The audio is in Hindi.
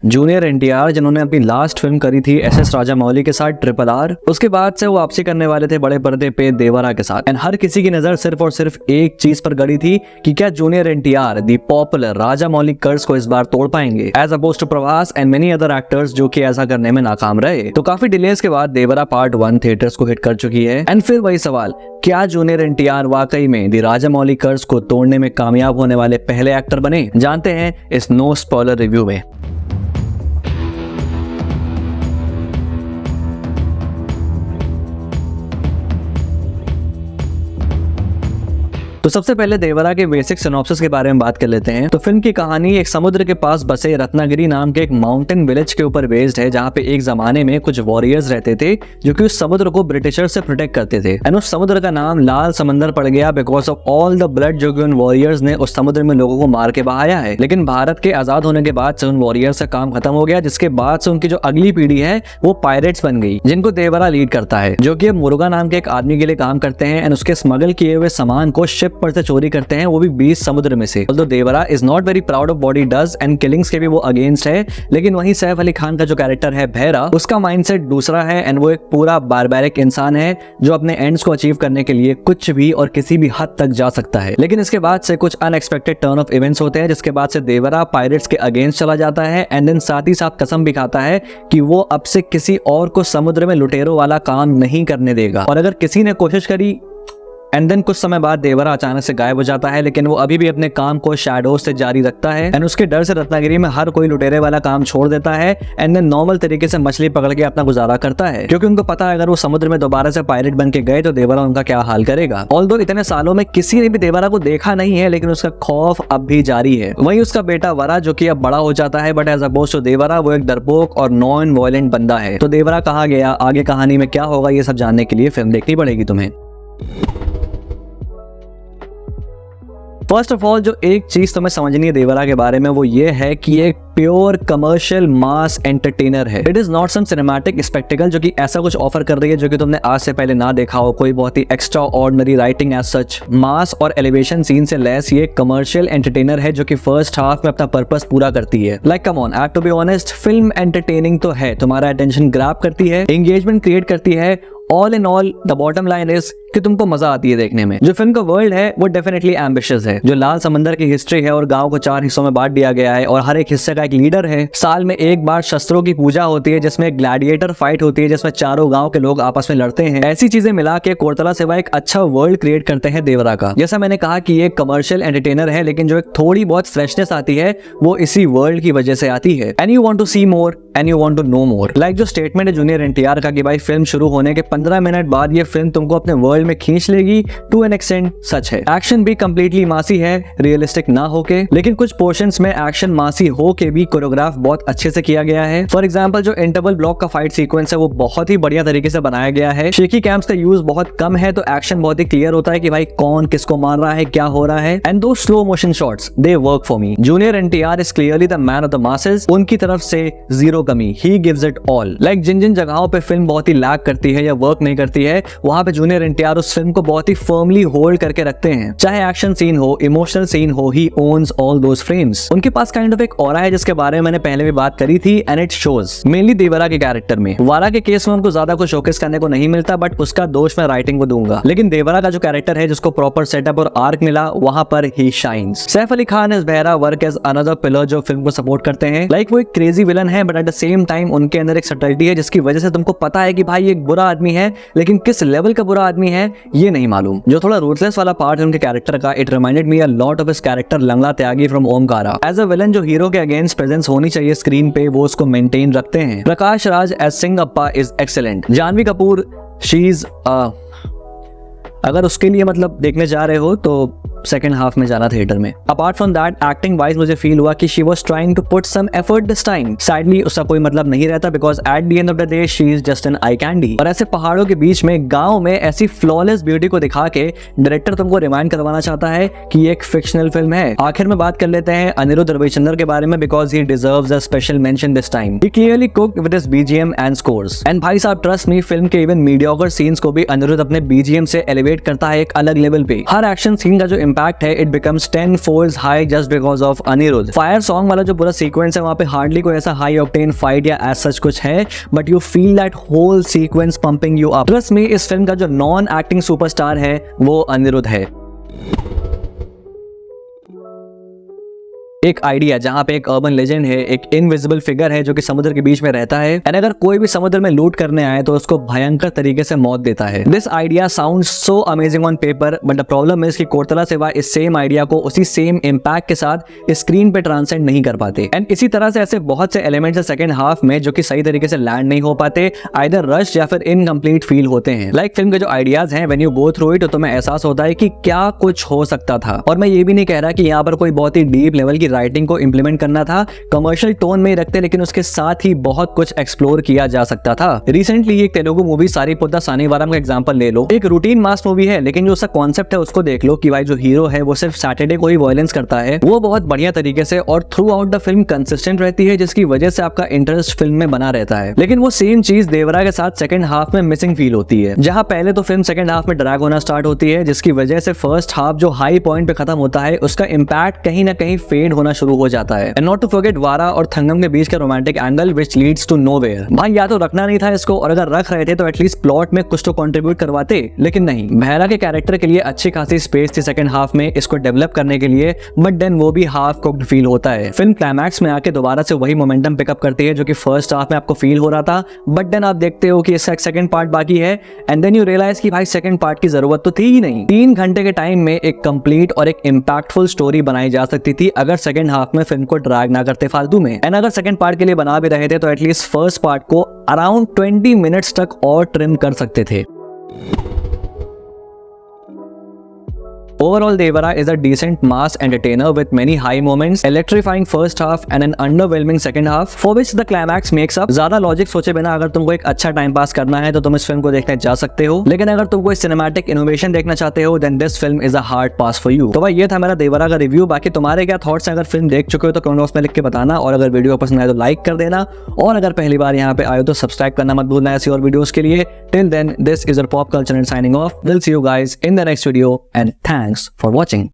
जूनियर एनटीआर जिन्होंने अपनी लास्ट फिल्म करी थी एसएस राजामौली के साथ RRR, उसके बाद से वो वापसी करने वाले थे बड़े पर्दे पे देवरा के साथ। एंड हर किसी की नजर सिर्फ और सिर्फ एक चीज पर गड़ी थी कि क्या junior NTR the popular Rajamouli curse को इस बार तोड़ पाएंगे as opposed to Prabhas and many other actors जो कि ऐसा करने में नाकाम रहे। तो काफी डिलेस के बाद देवरा पार्ट 1 थिएटर्स को हिट कर चुकी है। एंड फिर वही सवाल, क्या जूनियर एनटीआर वाकई में दी राजामौली कर्स को तोड़ने में कामयाब होने वाले पहले एक्टर बने? जानते हैं इस नो स्पॉइलर रिव्यू में। तो सबसे पहले देवरा के बेसिक सिनॉप्सिस के बारे में बात कर लेते हैं। तो फिल्म की कहानी एक समुद्र के पास बसे रत्नागिरी नाम के एक माउंटेन विलेज के ऊपर बेस्ड है, जहाँ पे एक जमाने में कुछ वॉरियर्स रहते थे जो कि उस समुद्र को ब्रिटिशर से प्रोटेक्ट करते थे। एंड उस समुद्र का नाम लाल समंदर पड़ गया because of all the blood जो कि उन वॉरियर्स ने उस समुद्र में लोगों को मार के बहाया है। लेकिन भारत के आजाद होने के बाद से उन वॉरियर्स का काम खत्म हो गया, जिसके बाद से उनकी जो अगली पीढ़ी है वो पायरेट्स बन गई, जिनको देवरा लीड करता है, जो कि अब मुर्गा नाम के एक आदमी के लिए काम करते हैं एंड उसके स्मगल किए हुए सामान को शिप पर से चोरी करते हैं, वो भी 20 समुद्र में से। Although Devara is not very proud of what he does and killings के भी वो अगेंस्ट है, लेकिन वहीं सैफ अली खान का जो कैरेक्टर है भैरा, उसका माइंडसेट दूसरा है एंड वो एक पूरा बारबैरिक इंसान है जो अपने एंड्स को अचीव करने के लिए कुछ भी और किसी भी हद तक जा सकता है। लेकिन इसके बाद से कुछ अनएक्सपेक्टेड टर्न ऑफ इवेंट्स होते हैं, जिसके बाद से देवरा पायरेट्स के अगेंस्ट चला जाता है एंड देन साथ ही साथ कसम भी खाता है कि वो अब से किसी और को समुद्र में लुटेरों वाला काम नहीं करने देगा। और अगर किसी ने कोशिश करी एंड देन कुछ समय बाद देवरा अचानक से गायब हो जाता है, लेकिन वो अभी भी अपने काम को शैडोज से जारी रखता है एंड उसके डर से रत्नागिरी में हर कोई लुटेरे वाला काम छोड़ देता है एंड देन नॉर्मल तरीके से मछली पकड़ के अपना गुजारा करता है, क्योंकि उनको पता है अगर वो समुद्र में दोबारा से पायरेट बन के गए तो देवरा उनका क्या हाल करेगा। ऑल्दो इतने सालों में किसी ने भी देवरा को देखा नहीं है, लेकिन उसका खौफ अब भी जारी है। वहीं उसका बेटा वरा जो कि अब बड़ा हो जाता है, बट एज अपोज्ड टू देवरा वो एक डरपोक और नॉन वायलेंट बंदा है। तो देवरा कहाँ गया, आगे कहानी में क्या होगा, ये सब जानने के लिए फिल्म देखनी पड़ेगी तुम्हें। फर्स्ट ऑफ ऑल जो एक चीज तुम्हें समझनी है देवरा के बारे में वो ये है कि एक प्योर कमर्शियल मास एंटरटेनर है। It is not some cinematic spectacle जो कि ऐसा कुछ ऑफर कर रही है जो कि तुमने आज से पहले ना देखा हो, कोई बहुत ही extraordinary writing as such. Mass और एलिवेशन सीन से लेस ये कमर्शियल एंटरटेनर है जो कि फर्स्ट हाफ में अपना पर्पस पूरा करती है। Like come on, to be honest film entertaining तो है, तुम्हारा अटेंशन ग्रैब करती है, एंगेजमेंट क्रिएट करती है। All in all the bottom line is कि तुमको मजा आती है देखने में। जो फिल्म का वर्ल्ड है वो डेफिनेटली एम्बिशियस है। जो लाल समंदर की हिस्ट्री है और गांव को 4 हिस्सों में बांट दिया गया है और हर एक हिस्से का एक लीडर है। साल में एक बार शस्त्रों की पूजा होती है जिसमें ग्लैडिएटर फाइट होती है जिसमें चारों गांव के लोग आपस में लड़ते हैं। ऐसी चीजें मिला के कोरतला सेवा एक अच्छा वर्ल्ड क्रिएट करते हैं देवरा का। जैसा मैंने कहा कि ये कमर्शियल एंटरटेनर है, लेकिन जो एक थोड़ी बहुत फ्रेशनेस आती है वो इसी वर्ल्ड की वजह से आती है। And you want to see more and you want to know more. Like जो स्टेटमेंट है जूनियर एनटीआर का कि भाई फिल्म शुरू होने के 15 मिनट बाद ये फिल्म तुमको अपने वर्ल्ड में खींच लेगी, टू एन एक्सटेंट सच है। एक्शन भी कंप्लीटली मासी है, रियलिस्टिक ना होके, लेकिन कुछ पोर्शंस में एक्शन मासी होके भी कोरियोग्राफ बहुत अच्छे से किया गया है। फॉर एग्जांपल जो इंटरवल ब्लॉक का फाइट सीक्वेंस है वो बहुत ही बढ़िया तरीके से बनाया गया है। शेकी कैम्स का यूज बहुत कम है तो एक्शन बहुत ही क्लियर होता है कि भाई कौन किसको मार रहा है, क्या हो रहा है। And those slow motion shots they work for me. Junior NTR is clearly the man of the masses. उनकी तरफ से जीरो कमी, he gives it all. Like जिन जिन जगहों पे फिल्म बहुत ही लैग करती है या वर्क नहीं करती है, वहां पे जूनियर एनटीआर उस फिल्म को बहुत ही फर्मली होल्ड करके रखते हैं। चाहे एक्शन सीन हो, इमोशनल सीन हो, ही ओन्स ऑल दोस फ्रेम्स। उनके पास काइंड ऑफ एक ऑरा है जिसके बारे में मैंने पहले भी बात करी थी एंड इट शोज मेनली देवरा के कैरेक्टर में। वारा के केस में उनको ज्यादा कुछ शोकेस करने को नहीं मिलता, बट उसका दोष मैं राइटिंग को दूंगा। लेकिन देवरा का जो कैरेक्टर है जिसको प्रॉपर सेटअप और आर्क मिला, वहां पर ही शाइन्स। सैफ अली खान इज बहरा वर्क एज अनदर पिलर जो फिल्म को सपोर्ट करते हैं। लाइक वो एक क्रेजी विलन है, but at the same time उनके अंदर एक सटलिटी है जिसकी वजह से तुमको पता है कि भाई एक बुरा आदमी है, लेकिन किस लेवल का बुरा आदमी है ये नहीं मालूम। जो थोड़ा रूथलेस वाला पार्ट है उनके कैरेक्टर का, it reminded me a lot of his character Langda Tyagi from Omkara. As a villain जो हीरो के अगेंस्ट प्रेजेंस होनी चाहिए स्क्रीन पे, वो उसको मेंटेन रखते हैं। Prakash Raj as Singappa is excellent. Janhvi Kapoor she is अगर उसके लिए मतलब देखने जा रहे हो तो सेकंड हाफ में जाना थिएटर में। Apart from that acting wise मुझे फील हुआ कि she was trying to put some effort this time. Sadly उसका कोई मतलब नहीं रहता because at the end of the day she is just an eye candy. और ऐसे पहाड़ों के बीच में गांव में ऐसी फ्लॉलेस ब्यूटी को दिखा के डायरेक्टर तुमको रिमाइंड करवाना चाहता है कि ये एक फिक्शनल फिल्म है। आखिर में बात कर लेते हैं अनिरुद्ध रविचंद्र के बारे में because he deserves a special mention this time. He clearly cooked with his BGM and scores. And भाई साहब ट्रस्ट मी, फिल्म के इवन मीडियोकर सीन्स को भी अनिरुद्ध अपने बीजीएम से एलिवेट करता है एक अलग लेवल पे। हर एक्शन सीन का जो इम्पैक्ट है it becomes 10 folds high just because of Anirudh. Fire song वाला जो पूरा सीक्वेंस है वहाँ पे हार्डली कोई ऐसा हाई ऑक्टेन फाइट या एज सच कुछ है, but you feel that whole sequence pumping you up. Plus में इस फिल्म का जो नॉन एक्टिंग सुपरस्टार है वो अनिरुद्ध है। एक आइडिया जहां पे एक अर्बन लेजेंड है, एक इनविजिबल फिगर है जो कि समुद्र के बीच में रहता है एंड अगर कोई भी समुद्र में लूट करने आए तो उसको भयंकर तरीके से मौत देता है। This idea sound so amazing on paper, but the problem is कि कोर्तला सिवा इस सेम आइडिया को उसी सेम इम्पैक्ट के साथ स्क्रीन पे ट्रांसलेट नहीं कर पाते। एंड इसी तरह से ऐसे बहुत से एलिमेंट्स है सेकंड हाफ में जो कि सही तरीके से लैंड नहीं हो पाते, आइदर रश या फिर इनकम्प्लीट फील होते हैं। लाइक फिल्म के जो आइडियाज हैं when you go through it तो तुम्हें एहसास होता है कि क्या कुछ हो सकता था। और मैं ये भी नहीं कह रहा कि यहाँ पर कोई बहुत ही डीप लेवल की राइटिंग को इंप्लीमेंट करना था, कमर्शियल टोन में रखते लेकिन उसके साथ ही बहुत कुछ एक्सप्लोर किया जा सकता था। रिसेंटली एक तेलुगु मूवी सारीपुत्ता सानीवारम का एग्जांपल ले लो, एक रूटीन मास मूवी है लेकिन जो उसका कॉन्सेप्ट है उसको देख लो कि भाई जो हीरो है वो सिर्फ सैटरडे को ही वायलेंस करता है, वो बहुत बढ़िया तरीके से और through out the film consistent रहती है जिसकी वजह से आपका इंटरेस्ट फिल्म में बना रहता है। लेकिन वो सेम चीज देवरा के साथ सेकंड हाफ में मिसिंग फील होती है, जहां पहले तो फिल्म सेकंड हाफ में ड्रैग होना स्टार्ट होती है जिसकी वजह से फर्स्ट हाफ जो हाई पॉइंट पे खत्म होता है उसका इंपैक्ट कहीं ना कहीं फेड होना शुरू हो जाता है। एंड नॉट टू फॉरगेट वारा और थंगम के बीच का romantic angle which leads to nowhere. भाई या तो रखना नहीं था इसको, और अगर रख रहे थे तो एटलीस्ट प्लॉट में कुछ तो कंट्रीब्यूट करवाते, लेकिन नहीं। बहरा के कैरेक्टर के लिए अच्छी खासी स्पेस थी सेकंड हाफ में इसको डेवलप करने के लिए, बट देन वो भी हाफ कुक्ड फील होता है। फिल्म क्लाइमैक्स में आके दोबारा से वही मोमेंटम पिकअप करती है जो कि फर्स्ट हाफ में आपको फील हो रहा था, बट देन आप देखते हो कि इसका सेकंड पार्ट बाकी है एंड देन यू रियलाइज कि भाई सेकंड पार्ट की जरूरत तो थी ही नहीं। 3 घंटे के टाइम में एक कंप्लीट और एक इंपैक्टफुल स्टोरी बनाई जा सकती थी अगर सेकंड हाफ में फिल्म को ड्रैग ना करते फालतू में। एंड अगर सेकंड पार्ट के लिए बना भी रहे थे तो एटलीस्ट फर्स्ट पार्ट को अराउंड 20 मिनट्स तक और ट्रिम कर सकते थे। Overall, Devara is a decent mass entertainer with many high moments, electrifying first half and an underwhelming second half, for which the climax makes up। ज्यादा लॉजिक सोचे बिना अगर तुमको एक अच्छा टाइम पास करना है तो तुम इस फिल्म को देखने जा सकते हो, लेकिन अगर तुम कोई सिनेमैटिक इनोवेशन देखना चाहते हो then this film is a hard pass for you। तो भाई ये था मेरा देवरा का रिव्यू। बाकी तुम्हारे क्या थॉट्स हैं अगर फिल्म देख चुके हो तो कमेंट बॉक्स में लिख के बताना, और अगर वीडियो पसंद आए तो लाइक कर देना, और अगर पहली बार यहाँ पे आए हो तो सब्सक्राइब करना मत भूलना ऐसी और वीडियोस के लिए। Till then, this is your Pop Culture and signing off. We'll see you guys in the next video and thanks for watching.